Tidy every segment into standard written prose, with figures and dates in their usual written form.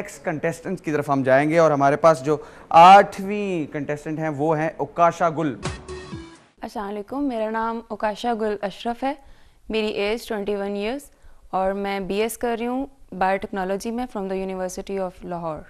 Next contestant की तरफ हम जाएंगे और हमारे पास जो 8वीं कंटेस्टेंट हैं वो हैं उकाशा गुल। अस्सलाम वालेकुम, मेरा नाम उकाशा गुल अशरफ है। मेरी एज 21 ईयर्स और मैं BS कर रही हूँ बायोटेक्नोलॉजी में from the university of Lahore.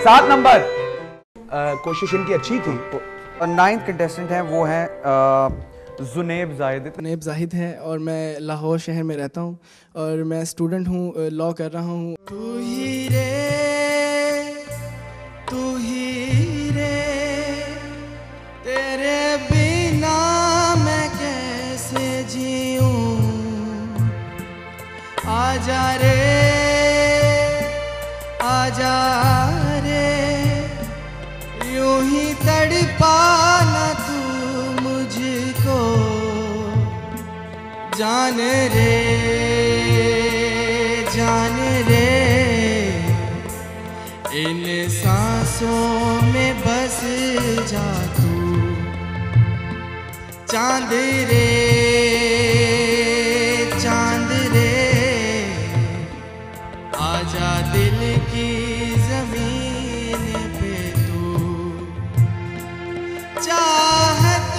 सात नंबर। कोशिश इनकी अच्छी थी। और 9th कंटेस्टेंट हैं वो हैं जुनेब जाहिद। जुनेब जाहिद है और मैं लाहौर शहर में रहता हूँ और मैं स्टूडेंट हूँ, लॉ कर रहा हूँ। तू ही रे तेरे बिना मैं कैसे जीऊँ, आजा रे आजा रे, यूं ही तड़पाना तू मुझको, जान रे इन सांसों में बस जा तू, चांद रे आजा दिल की जमीन पे तू, चाहत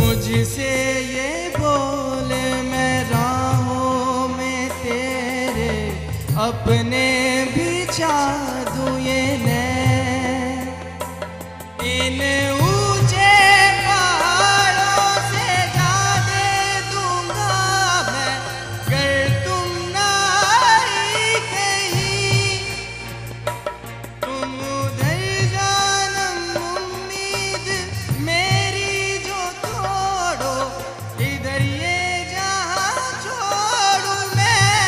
मुझसे ये बोले मैं राहों में तेरे अपने बिछा दूं ये नैन, इन ऊंचे पहाड़ों से जा दे दूंगा मैं, गर तुम ना आई कहीं, तुम उधर जानम उम्मीद मेरी जो तोड़ो, इधर ये जहां छोड़ूं मैं,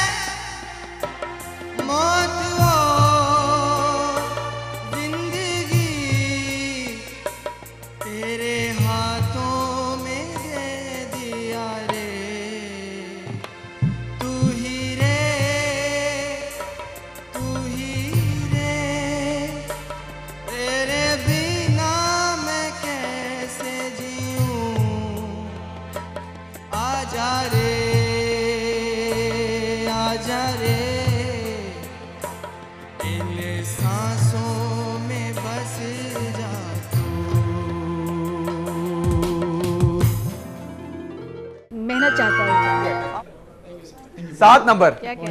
मौत और जिंदगी तेरे हाथों में दे दिया रे, तू ही रे, तू ही रे, तेरे बिना मैं कैसे जीऊं, आजा रे, आजा रे, इन सांसों में बस जा तू। मेहनत चाहता है। 7 नंबर। क्या क्या